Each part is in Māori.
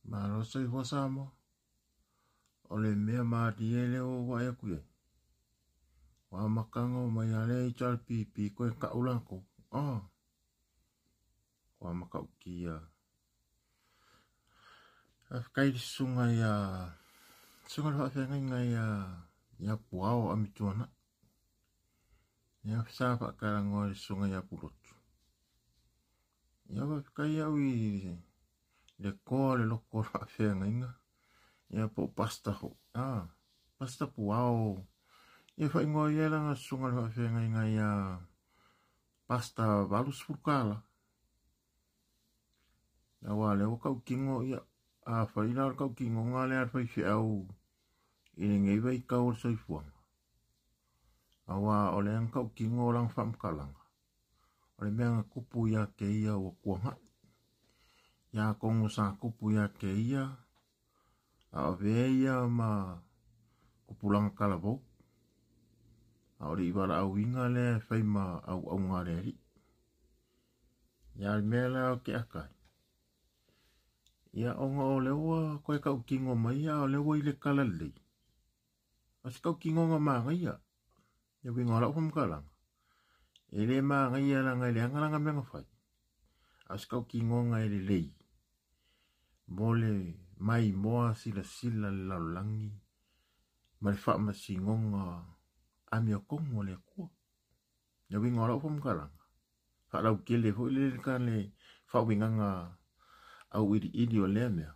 Malo sai wasamo. Ole mea maadiele o wa e kuye. Wa makanga o mai ale I chal pipi koe ka ulanko. Wa maka ukia. Afkai sunga ya. Sunga fa fenga ngai ya puao amituana. Ya sapa karango sunga ya pulotu. Ya afkai ya wi le kole loko fa fenga inga. Ya po pasta ho. Pasta puao. Ya fa ingo ya langa sunga fa fenga inga ya pasta balus fukala. Ya wale o kau kingo ya fa ina kau kingo ngale ar fa fiau. Ini ngai vai kau soi fuang. Awa ole ang kau kingo lang fam kalang. Ole meanga kupu ya ke ia o kuanga. Ya kongo sa kupu ya ke ia. A veia ma kupulang kalabo. A ole ibara au inga le fai ma au ngareri. Ya mela o ke akai. Ya onga o lewa koe kau kingo mai ya o lewa I le kalalei. As kau kingo nga maa ngai ya wingo hala fam kalang. Ele maa ngai ya la ngai le angalanga menga fai. As kau kingo nga ele lei. Mole mai moa sila le laulangi. Ma le wha masingonga ami o kongo le kua. Ya wingo hala fam kalang. Wha lau kele hui le ka le wha winganga au iri o lea mea.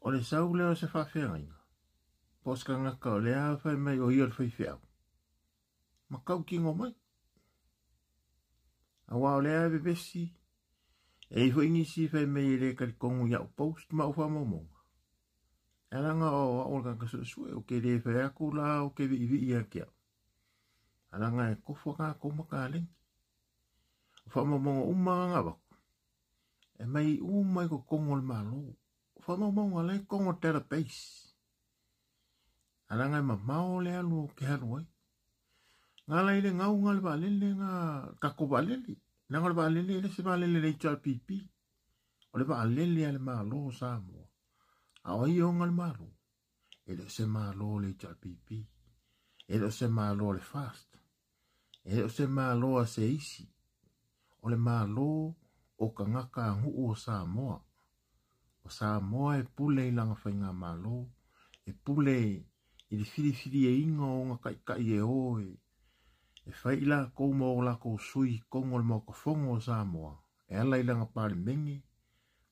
O le sau leo se wha whenga inga. Poska ngaka o lea whai mai o ior whai whiau. Ma kau kingo mai. Awa o lea bebesi. E iho ingisi whai mai le kari kongu iau post ma uwha momonga. E ranga o aolga kasue o ke le whai aku la o ke vi ia kia. Aranga e kofua ka komaka lengi. Uwha momonga umanga waku. E mai umai ko kongo le malo. Uwha momonga le kongo terapase. Aranga ma mao le alu ke haruai. Ngala ile ngau ngale balele nga kako balele. Nangale balele ile se balele le chal pipi. Ole balele ale malo samo. Awai o ngale malo. Ele se malo le chal pipi. Ele se malo le fast. Ele se malo a se isi. Ole malo o kangaka ngu o Samoa. O Samoa e pule ilanga whainga malo. E pule I le fili e inga o ngā kai e oe. E whai la kou mo la kou sui kongo le moko fongo o Samoa. E ala ilanga pāre mengi.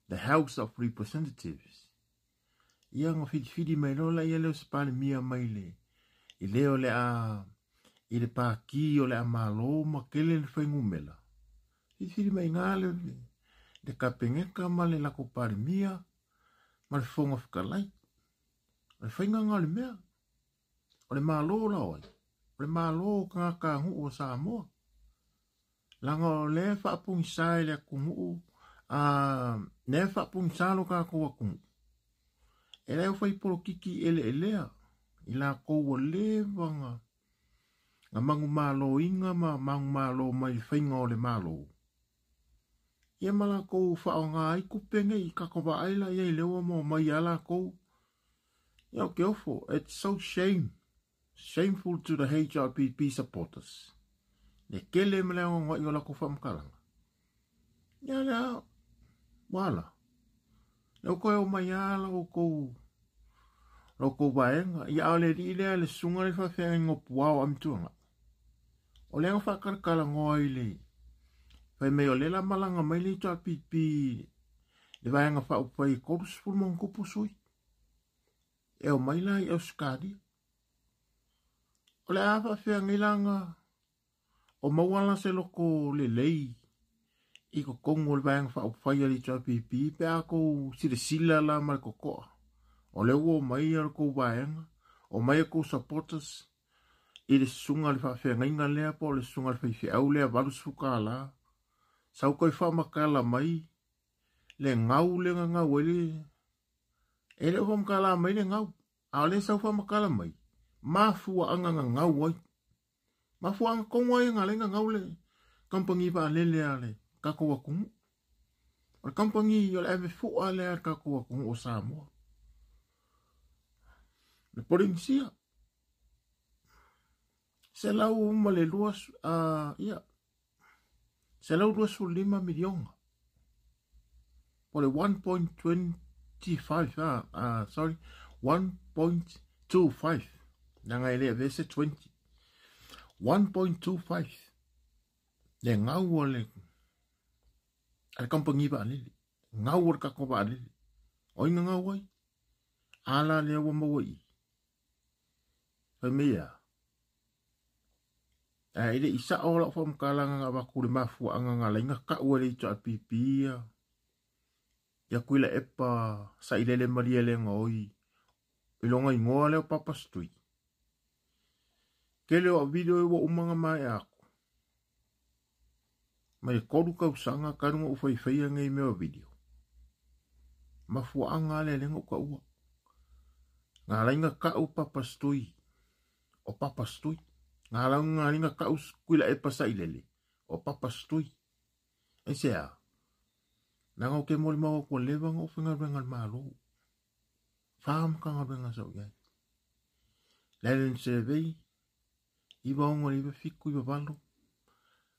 The House of Representatives. Ia ngā fili mai lola ia leo se pāre mia mai le. I leo le a I le pāki o le a malo ma kele le whaingumela. Fili mai ngā leo le. Le kapengeka ma le lako pāre mia. Ma le fonga whakalai. Le whainga ngā le mea. O le malo la oi. O le malo ka ngu o Samoa. Langa o le whapung sai le kungu. Ne whapung salo ka kua kungu. E leo whai polo kiki elea. I la koua le wanga. Nga mangu malo inga ma mangu malo mai whainga o le malo. Ia mala kou whao ngā iku penge I kakova aila ia I lewa mo mai ala kou. Ia ke ofo. It's so shameful to the HRPP supporters. Le kele me leo ngoi o lako whamkaranga. Ia lea, wala. Leo koe o mai ala o kou. Loko waenga. Ia ole ri lea le sunga le whawhea ngopu wao amituanga. O leo whakarakala ngoi le. Whai mei o lela malanga mai le HRPP. Le waenga whaupai korus fulmong kupu sui. E o mai lai au skadi. O le awa whea ngilanga. O mawala se loko le lei. I ko kongo le waenga whaupai ali HRPP. Pe ako sile sila la mai kokoa. O le uo mai al ko waenga. O mai ko supporters. I le sunga le whawhea ngainga lea po le sunga le whaiwhi au lea valus fuka la. Sau koi whamakala mai. Le ngau le ngau ele. E le whamakala mai le ngau. A le sau whamakala mai. Mafua anga ngau wai. Mafua anga kongwai anga le ngau le. Kampangi pa lele ale. Kako wakumu. O kampangi o le ave fu ale ka ko o Samoa. Le porinsia. Se lau ma le luas ia. Se lau 2.5 miliona. Po le 1.25 sorry 1.25 nanga ele vese 20 1.25 le ngau le al kampangi ba le ngau ka ko ba le o ngau ai ala le wa mo i fa mea ele isa ola fo mkalanga ba ku le mafu anga ngala nga ka o le tsa pipia ya kuila epa sa ilele maria le ngoi ilonga ingoa le papa stui kele o video wo umanga mai ako mai kodu ka usanga karunga ufai fai ngai me o video mafu anga le lengo ka ua ngala inga ka u papa stui o papa stui ngala inga ka us kuila epa sa ilele o papa stui ese nanga ke mol mau ko leva ngo finga bengal malo fam ka nga benga so ya lelen se vei iba ngo iba fiku iba valo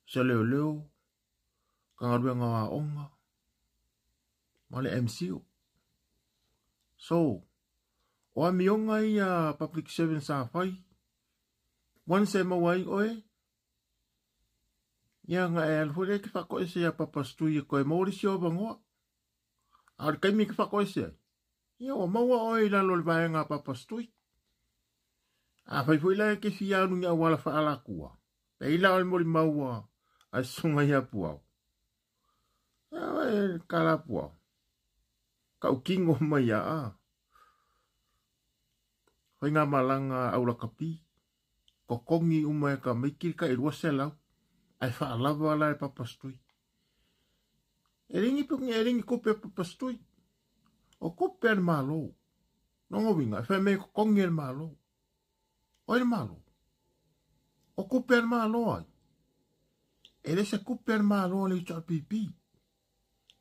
se leo ka nga benga wa onga male MCO so o mi onga ia public service sa fai one se mawai oe ya nga el fure ki fa ko ese ya papa stui ko e mori sio bango ar kai mi ki fa ko ese ya o mawa oi la lo ba nga papa stui a fai foi la ke fia nu nga wala fa ala kuwa pe ila o mori mawa a sunga ya puao ya kala puao ka o kingo mai ya fai nga malanga aula kapi ko kongi umai ka mikir ka irwa sela ai fa lava la papa stui eringi kope papa stui o kope al malo no vinga fa me kongi al malo o el malo o kope al malo ai ele se kope al malo le cha pipi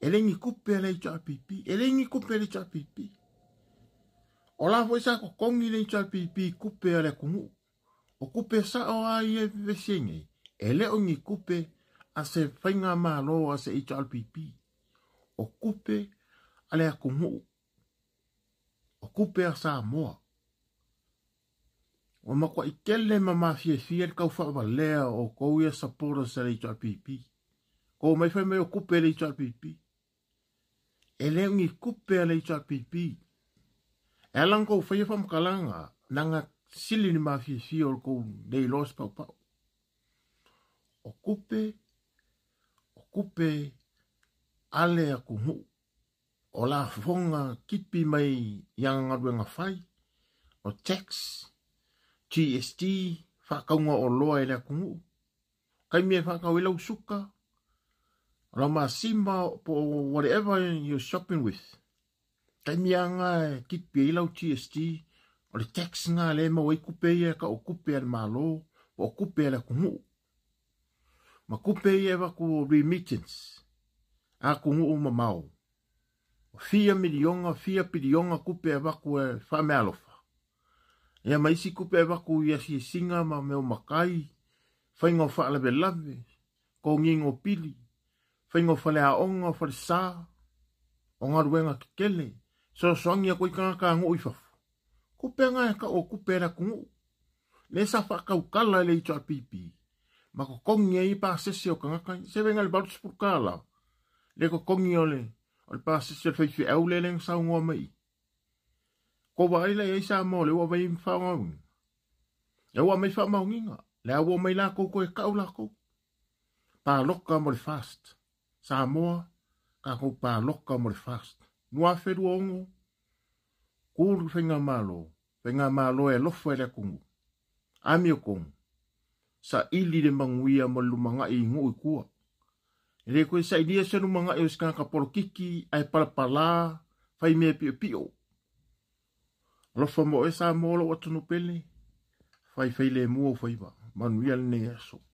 eringi kope le cha pipi eringi kope le cha pipi o la foi sa ko kongi le cha pipi kope ale kumu o kope sa o ai e vesingi ele ongi kupe a se whainga malo a se HLPP. O kupe ale a kumu. O kupe a Samoa. O makwa i kele ma fie kau whawa lea o kou ia sapora se HLPP. Kou mai whai mai o kupe le HLPP. Ele ongi kupe ale HLPP. E lang kou whai whamkalanga nanga sili ni ma fie o kou nei los pau pau. O kupe ale a kumu o la fonga kipi mai yang ngaruenga fai o tax GST whakaunga o loa ele a kumu kai mea whakawila usuka rama simba po whatever you're shopping with kai mea nga kipi ilau GST o le tax nga le mawai kupe ia ka o kupe al malo o kupe ale a kumu ma kupe ia waku remittance a kungu mamau. 4 pilionga kupe waku e whame alofa. Ia maisi kupe waku ia si singa ma meo makai, whaingo whaalawe lave, ko ngingo pili, whaingo whale a onga whale sā, o ngaruenga kikele, so songia koi kanga ngu ifafu. Kupe ngai ka o kupe ra kungu. Le sa whakaukala le i pipi. Ma ko kongi e i pa sese o kangakai, se venga le baru spurkala. Le ko kongi o le pa sese o whaifi au le leng sa ungoa mai. Ko waila e sa mo le ua vai mwhaunga. E ua mai whamaunginga, le a ua mai la kou koe kau la kou. Pa loka mo le fast. Sa moa, ka kou pa loka mo le fast. Nua wheru ongo, kuru whenga malo e lofo e le kungu. Ami o kongu. Sa ili le manguia mo lumanga i ngu i kua. Ele koe sa ilia se lumanga i uska ka porokiki ai palapala fai mea pio pio. Lofa mo e sa molo watunu pele. Fai le mua fai ba. Manuia le ne aso.